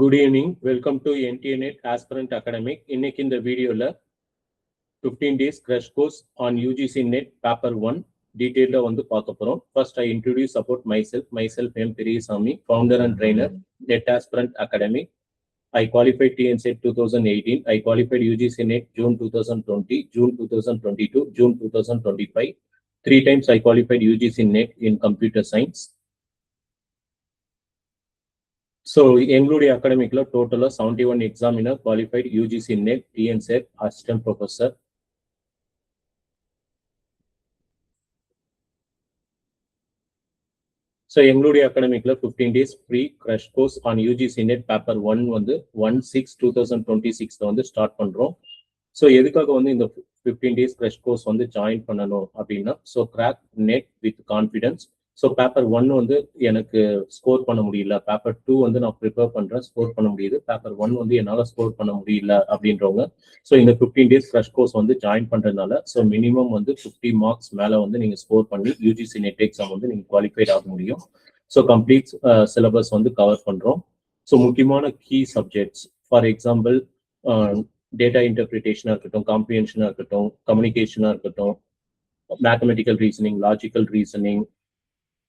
Good evening. Welcome to NTNet Aspirant Academic. இன்னைக்கு இந்த வீடியோல 15 days crash course on UGC NET paper 1 detailed வந்து பார்க்க போறோம். First I introduce about myself. Myself M Periyasamy, founder and trainer NET Aspirant Academic. I qualified TNSET 2018. I qualified UGC NET June 2020, June 2022, June 2025. 3 times I qualified UGC NET in computer science. So, எங்களுடைய அகாடமிக்ல டோட்டலா 71 examiner qualified UGC net TNSET assistant professor. So எங்களுடைய அகாடமிக்ல 15 days free crash course on UGC NET paper 1 வந்து 1/6/2026 வந்து start பண்றோம். So எதுக்காக வந்து இந்த 15 days crash course வந்து ஜாயின் பண்ணணும் அப்படின்னா, so crack net with confidence. So paper 1 வந்து எனக்கு ஸ்கோர் பண்ண முடியல, பேப்பர் 2 வந்து நான் ப்ரிப்பேர் பண்றேன், ஸ்கோர் பண்ண முடியுது, பேப்பர் 1 வந்து என்னால் ஸ்கோர் பண்ண முடியல அப்படின்றவங்க ஸோ இந்த 15 days கிராஷ் கோர்ஸ் வந்து ஜாயின் பண்றதுனால ஸோ மினிமம் வந்து 50 மார்க்ஸ் மேலே வந்து நீங்க ஸ்கோர் பண்ணி யூஜிசி நெட் எக்ஸாம் வந்து நீங்க குவாலிஃபைட் ஆக முடியும். ஸோ கம்ப்ளீட் சிலபஸ் வந்து கவர் பண்றோம். ஸோ முக்கியமான key subjects for example data இன்டர்பிரிட்டேஷனாக இருக்கட்டும், காம்ப்ரிஹென்ஷனாக இருக்கட்டும், கம்யூனிகேஷனாக இருக்கட்டும், mathematical reasoning, logical reasoning,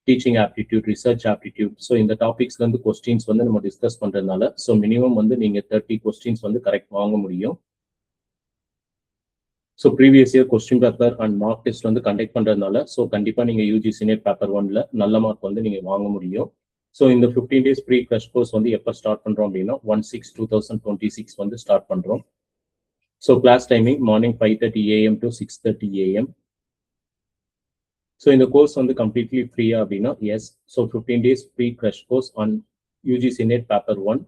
teaching aptitude, research aptitude. So இந்த டாபிக்ஸ்ல இருந்து கொஸ்டின்ஸ் வந்து நம்ம டிஸ்கஸ் பண்றதுனால ஸோ மினிமம் வந்து நீங்க 30 கொஸ்டின்ஸ் வந்து கரெக்ட் வாங்க முடியும். So previous year question paper and mark test வந்து கண்டக்ட் பண்றதுனால ஸோ கண்டிப்பா நீங்க யூஜிசி நெட் பேப்பர் 1ல நல்ல மார்க் வந்து நீங்க வாங்க முடியும். ஸோ இந்த 15 days ப்ரீ கிராஷ் கோர்ஸ் வந்து எப்போ ஸ்டார்ட் பண்றோம் அப்படின்னா 1/6/2026 வந்து ஸ்டார்ட் பண்றோம். So class timing morning 5:30 AM to 6:30 AM. So இந்த கோர்ஸ் வந்து கம்ப்ளீட்லி ஃப்ரீயா அப்படின்னா yes. So 15 days free crash course on UGC NET paper 1.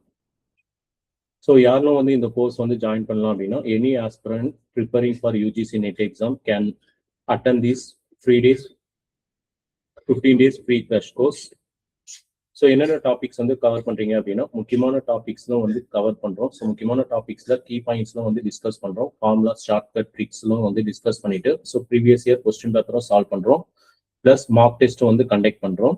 So யாரும் வந்து இந்த கோர்ஸ் வந்து ஜாயின் பண்ணலாம் அப்படின்னா any aspirant preparing for UGC NET exam can attend this 3 days 15 days free crash course. So என்னென்ன டாபிக்ஸ் வந்து கவர் பண்றீங்க அப்படின்னா முக்கியமான டாபிக்ஸ்லாம் வந்து கவர் பண்றோம். ஸோ முக்கியமான டாபிக்ஸ்ல கீ பாயிண்ட்ஸ்லாம் வந்து டிஸ்கஸ் பண்றோம். ஃபார்முலா, ஷார்ட்கட், ட்ரிக்ஸ்லாம் வந்து டிஸ்கஸ் பண்ணிட்டு ஸோ ப்ரீவியஸ் இயர் கொஸ்டின் பேப்பரும் சால்வ் பண்றோம். பிளஸ் மார்க் டெஸ்ட் வந்து கண்டக்ட் பண்றோம்.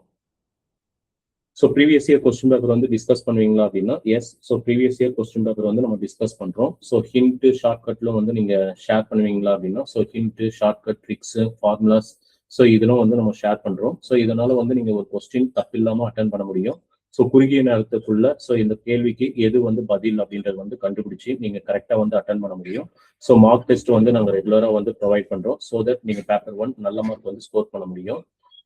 So previous year question paper வந்து டிஸ்கஸ் பண்ணுவீங்களா அப்படின்னா yes. So previous year question paper வந்து நம்ம டிஸ்கஸ் பண்றோம். ஸோ ஹிண்ட், ஷார்ட்கட்ல வந்து நீங்க ஷேர் பண்ணுவீங்களா அப்படின்னா so hint, shortcut, tricks, formulas so இதெல்லாம் வந்து நம்ம ஷேர் பண்றோம். ஸோ இதனால வந்து நீங்க ஒரு கொஸ்டின் தப்பு இல்லாம அட்டன் பண்ண முடியும். ஸோ குறுகிய நேரத்துக்குள்ள ஸோ இந்த கேள்விக்கு எது வந்து பதில் அப்படின்றது வந்து கண்டுபிடிச்சு நீங்க கரெக்டா வந்து அட்டன் பண்ண முடியும். ஸோ மார்க் டெஸ்ட் வந்து நாங்கள் ரெகுலரா வந்து ப்ரொவைட் பண்றோம். ஸோ தட் நீங்க பேப்பர் 1 நல்ல மார்க் வந்து ஸ்கோர் பண்ண முடியும்.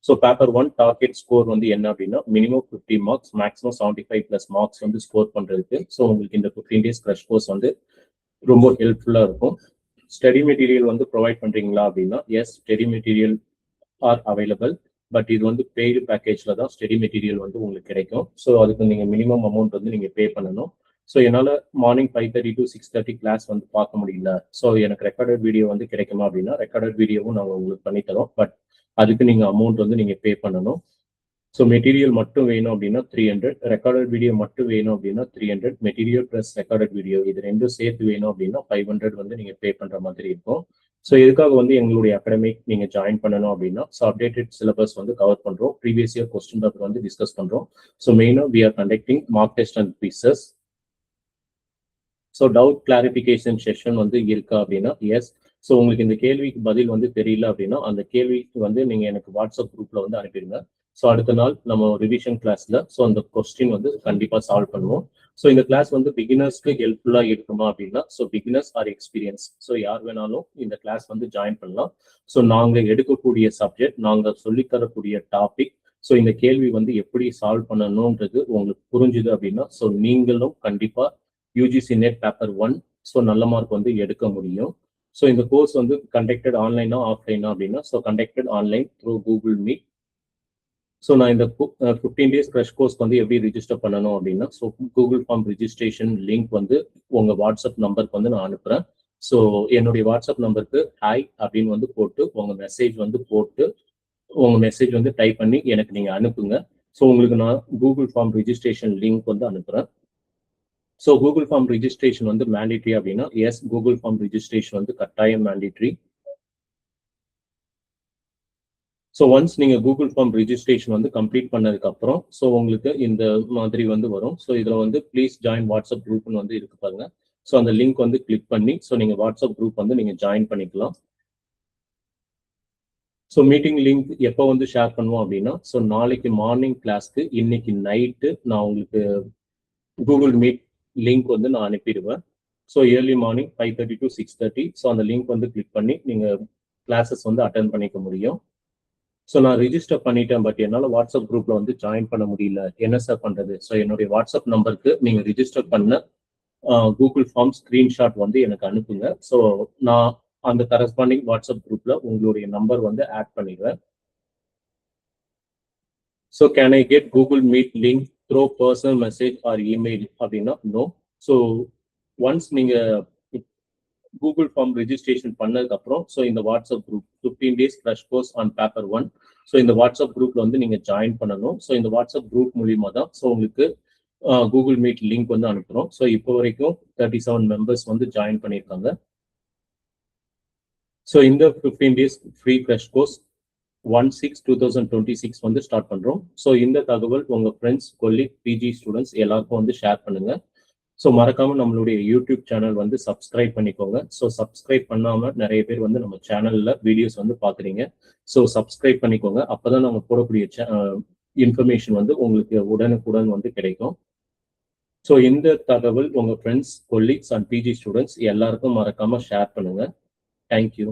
ஸோ பேப்பர் 1 டார்கெட் ஸ்கோர் வந்து என்ன அப்படின்னா மினிமம் 50 மார்க்ஸ், மேக்ஸிமம் 75+ மார்க்ஸ் வந்து ஸ்கோர் பண்றதுக்கு ஸோ உங்களுக்கு இந்த 15 days கிராஷ் கோர்ஸ் வந்து ரொம்ப ஹெல்ப்ஃபுல்லா இருக்கும். ஸ்டடி மெட்டீரியல் வந்து ப்ரொவைட் பண்றீங்களா அப்படின்னா yes, study material are available. But இது வந்து பெய்டு பேக்கேஜ்ல தான் ஸ்டடி மெட்டீரியல் வந்து உங்களுக்கு கிடைக்கும். ஸோ அதுக்கு நீங்க மினிமம் அமௌண்ட் வந்து நீங்க பே பண்ணணும். ஸோ என்னால் மார்னிங் 5:30 to 6:30 கிளாஸ் வந்து பார்க்க முடியல, ஸோ எனக்கு ரெக்கார்டட் வீடியோ வந்து கிடைக்குமா அப்படின்னா ரெக்கார்டட் வீடியோவும் நாங்கள் உங்களுக்கு பண்ணித்தரோம். பட் அதுக்கு நீங்க அமௌண்ட் வந்து நீங்க பே பண்ணணும். ஸோ மெட்டீரியல் மட்டும் வேணும் அப்படின்னா 300, ரெக்கார்டட் வீடியோ மட்டும் வேணும் அப்படின்னா 300, மெட்டீரியல் பிளஸ் ரெக்கார்டட் வீடியோ இது ரெண்டும் சேர்த்து வேணும் அப்படின்னா 500 வந்து நீங்க பே பண்ற மாதிரி இருக்கும். ஸோ இதுக்காக வந்து எங்களுடைய அகாடமிக் நீங்க ஜாயின் பண்ணணும் அப்படின்னா ஸோ அப்டேட்டட் சிலபஸ் வந்து கவர் பண்றோம். ப்ரீவியஸ் இயர் கொஸ்டின் பேப்பர் வந்து டிஸ்கஸ் பண்றோம். ஸோ மெயினாக we are conducting mock test and quizzes. So doubt clarification session வந்து இருக்கா அப்படின்னா எஸ். ஸோ உங்களுக்கு இந்த கேள்விக்கு பதில் வந்து தெரியல அப்படின்னா அந்த கேள்விக்கு வந்து நீங்க எனக்கு வாட்ஸ்அப் குரூப்ல வந்து அனுப்பிடுங்க. ஸோ அடுத்த நாள் நம்ம ரிவிஷன் கிளாஸ்ல ஸோ அந்த கொஸ்டின் வந்து கண்டிப்பா சால்வ் பண்ணுவோம். ஸோ இந்த கிளாஸ் வந்து பிகினர்ஸ்க்கு ஹெல்ப்ஃபுல்லா இருக்குமா அப்படின்னா so beginners or experience so யார் வேணாலும் இந்த கிளாஸ் வந்து ஜாயின் பண்ணலாம். ஸோ நாங்க எடுக்கக்கூடிய சப்ஜெக்ட், நாங்க சொல்லித்தரக்கூடிய டாபிக், ஸோ இந்த கேள்வி வந்து எப்படி சால்வ் பண்ணணும்ன்றது உங்களுக்கு புரிஞ்சுது அப்படின்னா ஸோ நீங்களும் கண்டிப்பா யூஜிசி நெட் பேப்பர் 1 ஸோ நல்ல மார்க் வந்து எடுக்க முடியும். ஸோ இந்த கோர்ஸ் வந்து கண்டக்டட் ஆன்லைனா ஆஃப்லைனா அப்படின்னா so conducted online through Google meet. So நான் இந்த 15 days கிராஷ் கோர்ஸ் வந்து எப்படி ரிஜிஸ்டர் பண்ணணும் அப்படின்னா so Google form registration link வந்து உங்க வாட்ஸ்அப் நம்பருக்கு வந்து நான் அனுப்புறேன். ஸோ என்னுடைய வாட்ஸ்அப் நம்பருக்கு ஹாய் அப்படின்னு வந்து போட்டு உங்க மெசேஜ் வந்து போட்டு உங்க மெசேஜ் வந்து டைப் பண்ணி எனக்கு நீங்க அனுப்புங்க. ஸோ உங்களுக்கு நான் கூகுள் ஃபார்ம் ரிஜிஸ்ட்ரேஷன் லிங்க் வந்து அனுப்புறேன். ஸோ கூகுள் ஃபார்ம் ரிஜிஸ்ட்ரேஷன் வந்து மேண்டேட்ரி அப்படின்னா எஸ், கூகுள் ஃபார்ம் ரிஜிஸ்ட்ரேஷன் வந்து கட்டாயம் மேண்டேட்ரி. ஸோ ஒன்ஸ் நீங்க கூகுள் ஃபார்ம் ரிஜிஸ்ட்ரேஷன் வந்து கம்ப்ளீட் பண்ணதுக்கு அப்புறம் ஸோ உங்களுக்கு இந்த மாதிரி வந்து வரும். ஸோ இதுல வந்து ப்ளீஸ் ஜாயின் வாட்ஸ்அப் குரூப்னு வந்து இருக்கு பாருங்க. ஸோ அந்த லிங்க் வந்து கிளிக் பண்ணி ஸோ நீங்க வாட்ஸ்அப் குரூப் வந்து நீங்க ஜாயின் பண்ணிக்கலாம். ஸோ மீட்டிங் லிங்க் எப்போ வந்து ஷேர் பண்ணுவோம் அப்படின்னா, ஸோ நாளைக்கு மார்னிங் கிளாஸ்க்கு இன்னைக்கு நைட்டு நான் உங்களுக்கு கூகுள் மீட் லிங்க் வந்து நான் அனுப்பிடுவேன். So early morning 5:30 to 6:30. So அந்த லிங்க் வந்து கிளிக் பண்ணி நீங்க கிளாஸஸ் வந்து அட்டன் பண்ணிக்க முடியும். ஸோ நான் ரிஜிஸ்டர் பண்ணிட்டேன், பட் என்னால் வாட்ஸ்அப் குரூப்ல வந்து ஜாயின் பண்ண முடியல, என்ன சார் பண்றது? ஸோ என்னுடைய வாட்ஸ்அப் நம்பருக்கு நீங்க ரிஜிஸ்டர் பண்ண கூகுள் ஃபார்ம் ஸ்கிரீன்ஷாட் வந்து எனக்கு அனுப்புங்க. ஸோ நான் அந்த கரஸ்பாண்டிங் வாட்ஸ்அப் குரூப்ல உங்களுடைய நம்பர் வந்து ஆட் பண்ணிடுவேன். So can I get Google meet link throw personal message R email அப்படின்னா நோ. ஸோ ஒன்ஸ் நீங்க கூகுள் ஃபார்ம் ரிஜிஸ்ட்ரேஷன் பண்ணதுக்கு அப்புறம் ஸோ இந்த WhatsApp group 15 days crash course on paper 1. So இந்த வாட்ஸ்அப் குரூப்ல வந்து நீங்க ஜாயின் பண்ணணும். ஸோ இந்த வாட்ஸ்அப் குரூப் மூலியமா தான் ஸோ உங்களுக்கு கூகுள் மீட் லிங்க் வந்து அனுப்புறோம். ஸோ இப்போ வரைக்கும் 37 மெம்பர்ஸ் வந்து ஜாயின் பண்ணியிருக்காங்க. ஸோ இந்த 15 days ஃப்ரீ கிராஷ் கோர்ஸ் 1/6/2026 வந்து ஸ்டார்ட் பண்றோம். ஸோ இந்த தகவல் உங்க ஃப்ரெண்ட்ஸ், கொலீக், பிஜி ஸ்டூடெண்ட்ஸ் எல்லாருக்கும் வந்து ஷேர் பண்ணுங்க. ஸோ மறக்காம நம்மளுடைய யூடியூப் சேனல் வந்து சப்ஸ்கிரைப் பண்ணிக்கோங்க. ஸோ சப்ஸ்கிரைப் பண்ணாம நிறைய பேர் வந்து நம்ம சேனல்ல வீடியோஸ் வந்து பாக்குறீங்க. ஸோ சப்ஸ்கிரைப் பண்ணிக்கோங்க. அப்பதான் நம்ம போடக்கூடிய இன்ஃபர்மேஷன் வந்து உங்களுக்கு உடனுக்குடன் வந்து கிடைக்கும். ஸோ இந்த தகவல் உங்க friends, colleagues and PG students எல்லாருக்கும் மறக்காம ஷேர் பண்ணுங்க. தேங்க்யூ.